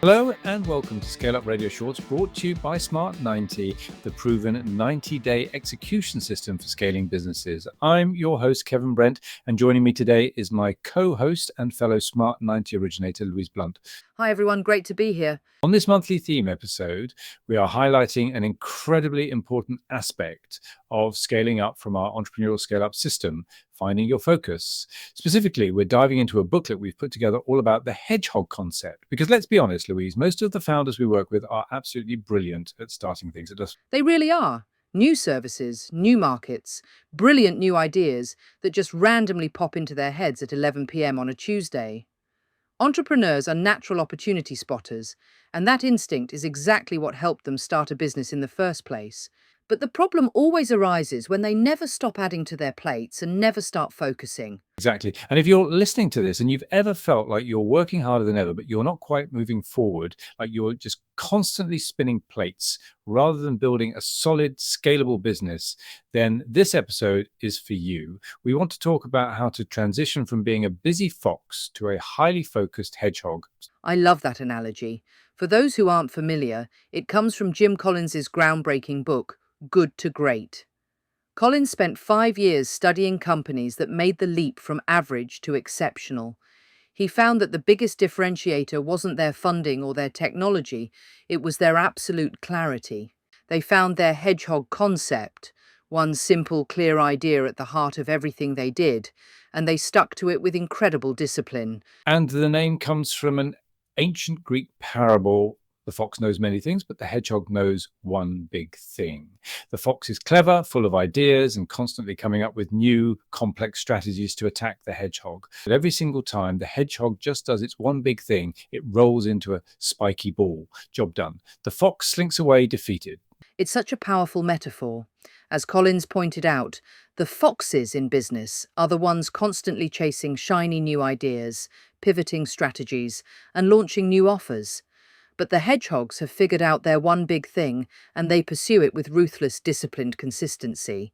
Hello and welcome to ScaleUp Radio Shorts, brought to you by Smart90, the proven 90-day execution system for scaling businesses. I'm your host, Kevin Brent, and joining me today is my co-host and fellow Smart90 originator, Louise Blunt. Hi everyone, great to be here. On this monthly theme episode, we are highlighting an incredibly important aspect of scaling up from our entrepreneurial scale-up system, finding your focus. Specifically, we're diving into a booklet we've put together all about the Hedgehog Concept. Because let's be honest, Louise, most of the founders we work with are absolutely brilliant at starting things. They really are. New services, new markets, brilliant new ideas that just randomly pop into their heads at 11 p.m. on a Tuesday. Entrepreneurs are natural opportunity spotters, and that instinct is exactly what helped them start a business in the first place. But the problem always arises when they never stop adding to their plates and never start focusing. Exactly. And if you're listening to this and you've ever felt like you're working harder than ever, but you're not quite moving forward, like you're just constantly spinning plates rather than building a solid, scalable business, then this episode is for you. We want to talk about how to transition from being a busy fox to a highly focused hedgehog. I love that analogy. For those who aren't familiar, it comes from Jim Collins's groundbreaking book, Good to Great. Collins spent 5 years studying companies that made the leap from average to exceptional. He found that the biggest differentiator wasn't their funding or their technology, it was their absolute clarity. They found their hedgehog concept, one simple, clear idea at the heart of everything they did, and they stuck to it with incredible discipline. And the name comes from an ancient Greek parable. The fox knows many things, but the hedgehog knows one big thing. The fox is clever, full of ideas, and constantly coming up with new, complex strategies to attack the hedgehog. But every single time, the hedgehog just does its one big thing. It rolls into a spiky ball. Job done. The fox slinks away defeated. It's such a powerful metaphor. As Collins pointed out, the foxes in business are the ones constantly chasing shiny new ideas, pivoting strategies, and launching new offers. But the hedgehogs have figured out their one big thing, and they pursue it with ruthless, disciplined consistency.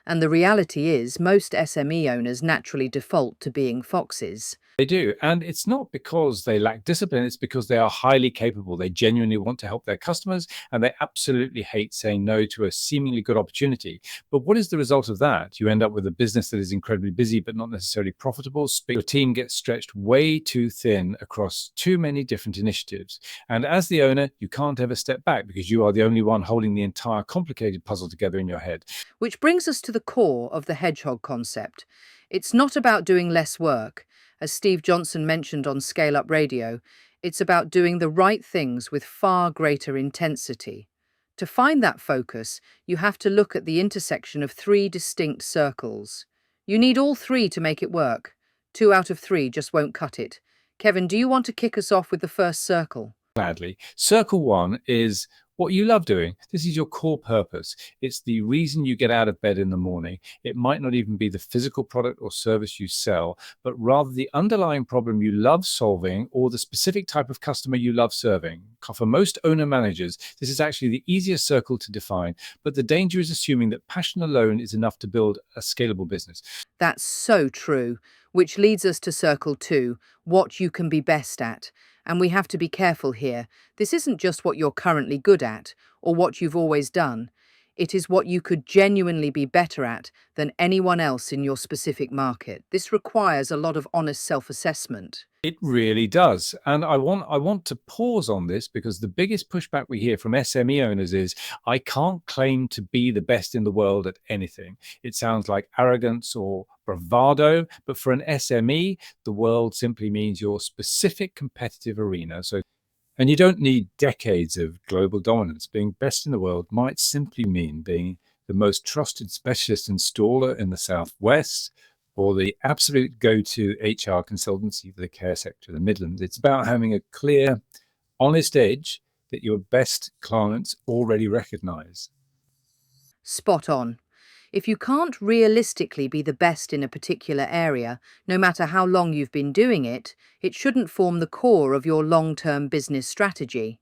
And the reality is, most SME owners naturally default to being foxes. They do. And it's not because they lack discipline, it's because they are highly capable. They genuinely want to help their customers, and they absolutely hate saying no to a seemingly good opportunity. But what is the result of that? You end up with a business that is incredibly busy, but not necessarily profitable. Your team gets stretched way too thin across too many different initiatives. And as the owner, you can't ever step back because you are the only one holding the entire complicated puzzle together in your head. Which brings us to the core of the hedgehog concept. It's not about doing less work. As Steve Johnson mentioned on ScaleUp Radio, it's about doing the right things with far greater intensity. To find that focus, you have to look at the intersection of 3 distinct circles. You need all 3 to make it work. 2 out of 3 just won't cut it. Kevin, do you want to kick us off with the first circle? Gladly. Circle 1 is what you love doing. This is your core purpose. It's the reason you get out of bed in the morning. It might not even be the physical product or service you sell, but rather the underlying problem you love solving or the specific type of customer you love serving. For most owner managers, this is actually the easiest circle to define, but the danger is assuming that passion alone is enough to build a scalable business. That's so true, which leads us to circle 2, what you can be best at. And we have to be careful here. This isn't just what you're currently good at or what you've always done. It is what you could genuinely be better at than anyone else in your specific market. This requires a lot of honest self-assessment. It really does. And I want to pause on this because the biggest pushback we hear from SME owners is, I can't claim to be the best in the world at anything. It sounds like arrogance or bravado, but for an SME, the world simply means your specific competitive arena. And you don't need decades of global dominance. Being best in the world might simply mean being the most trusted specialist installer in the Southwest, or the absolute go-to HR consultancy for the care sector of the Midlands. It's about having a clear, honest edge that your best clients already recognize. Spot on. If you can't realistically be the best in a particular area, no matter how long you've been doing it, it shouldn't form the core of your long-term business strategy.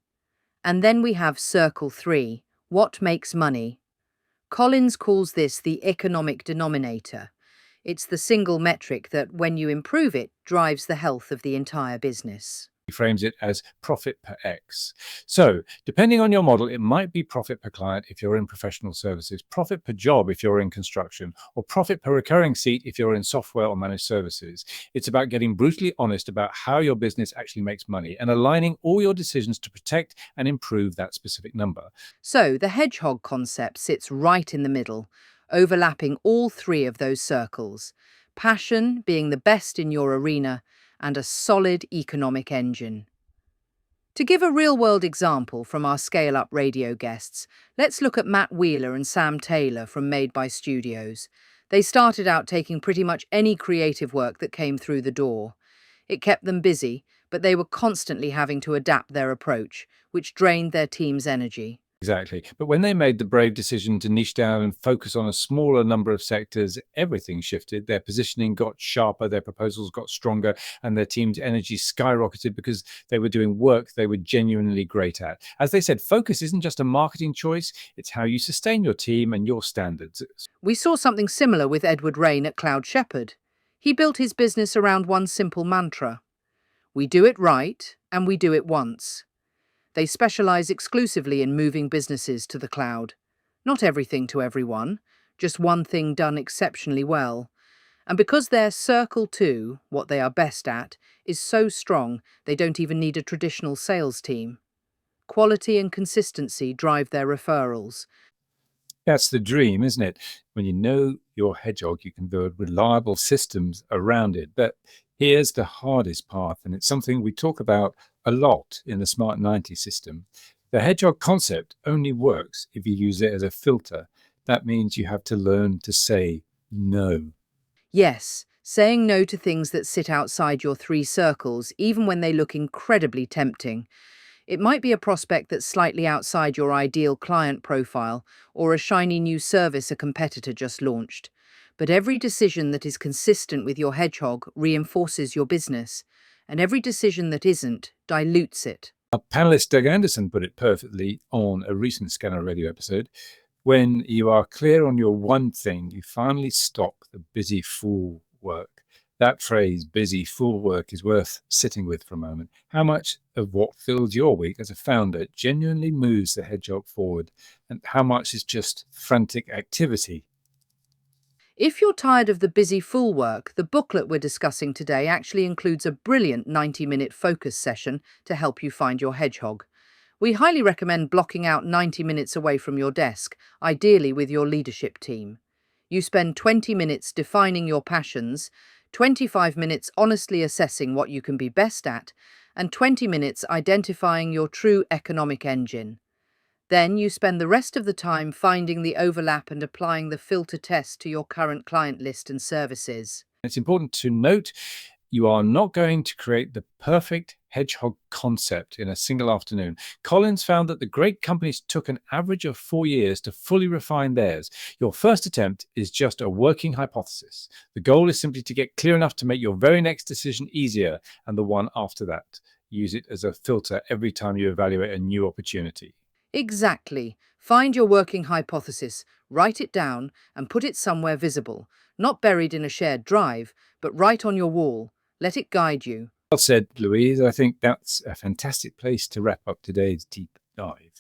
And then we have Circle 3, what makes money? Collins calls this the economic denominator. It's the single metric that, when you improve it, drives the health of the entire business. frames it as profit per X. So depending on your model, it might be profit per client if you're in professional services, profit per job if you're in construction, or profit per recurring seat if you're in software or managed services. It's about getting brutally honest about how your business actually makes money and aligning all your decisions to protect and improve that specific number. So the hedgehog concept sits right in the middle, overlapping all three of those circles. Passion being the best in your arena and a solid economic engine. To give a real-world example from our ScaleUp Radio guests, let's look at Matt Wheeler and Sam Taylor from Made by Studios. They started out taking pretty much any creative work that came through the door. It kept them busy, but they were constantly having to adapt their approach, which drained their team's energy. Exactly. But when they made the brave decision to niche down and focus on a smaller number of sectors, everything shifted. Their positioning got sharper, their proposals got stronger, and their team's energy skyrocketed because they were doing work they were genuinely great at. As they said, focus isn't just a marketing choice, it's how you sustain your team and your standards. We saw something similar with Edward Rain at Cloud Shepherd. He built his business around one simple mantra: we do it right, and we do it once. They specialize exclusively in moving businesses to the cloud. Not everything to everyone, just one thing done exceptionally well. And because their circle two, what they are best at, is so strong, they don't even need a traditional sales team. Quality and consistency drive their referrals. That's the dream, isn't it? When you know your hedgehog, you can build reliable systems around it. But here's the hardest part, and it's something we talk about a lot in the Smart 90 system. The hedgehog concept only works if you use it as a filter. That means you have to learn to say no. Yes, saying no to things that sit outside your three circles, even when they look incredibly tempting. It might be a prospect that's slightly outside your ideal client profile or a shiny new service a competitor just launched. But every decision that is consistent with your hedgehog reinforces your business, and every decision that isn't dilutes it. Our panelist Doug Anderson put it perfectly on a recent ScaleUp Radio episode. When you are clear on your one thing, you finally stop the busy fool work. That phrase, busy fool work, is worth sitting with for a moment. How much of what fills your week as a founder genuinely moves the hedgehog forward, and how much is just frantic activity? If you're tired of the busy fool work, the booklet we're discussing today actually includes a brilliant 90-minute focus session to help you find your hedgehog. We highly recommend blocking out 90 minutes away from your desk, ideally with your leadership team. You spend 20 minutes defining your passions, 25 minutes honestly assessing what you can be best at, and 20 minutes identifying your true economic engine. Then you spend the rest of the time finding the overlap and applying the filter test to your current client list and services. It's important to note you are not going to create the perfect hedgehog concept in a single afternoon. Collins found that the great companies took an average of 4 years to fully refine theirs. Your first attempt is just a working hypothesis. The goal is simply to get clear enough to make your very next decision easier, and the one after that. Use it as a filter every time you evaluate a new opportunity. Exactly. Find your working hypothesis, write it down, and put it somewhere visible, not buried in a shared drive, but right on your wall. Let it guide you. Well said, Louise. I think that's a fantastic place to wrap up today's deep dive.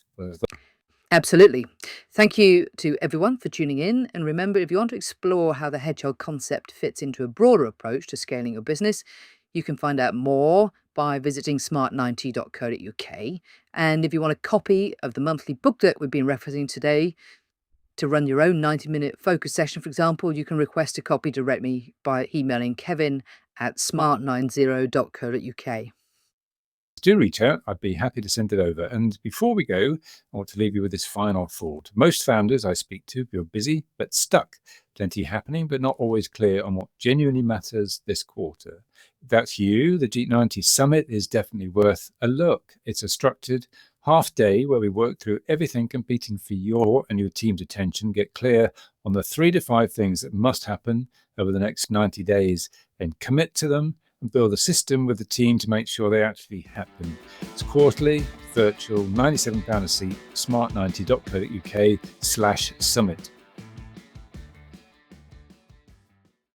Absolutely. Thank you to everyone for tuning in. And remember, if you want to explore how the hedgehog concept fits into a broader approach to scaling your business, you can find out more by visiting smart90.co.uk. And if you want a copy of the monthly booklet we've been referencing today to run your own 90-minute focus session, for example, you can request a copy directly by emailing kevin@smart90.co.uk. Do reach out. I'd be happy to send it over. And before we go, I want to leave you with this final thought. Most founders I speak to feel busy but stuck. Plenty happening, but not always clear on what genuinely matters this quarter. If that's you, the G90 Summit is definitely worth a look. It's a structured half day where we work through everything competing for your and your team's attention, get clear on the 3 to 5 things that must happen over the next 90 days, and commit to them and build a system with the team to make sure they actually happen. It's quarterly, virtual, £97 a seat, smart90.co.uk/summit.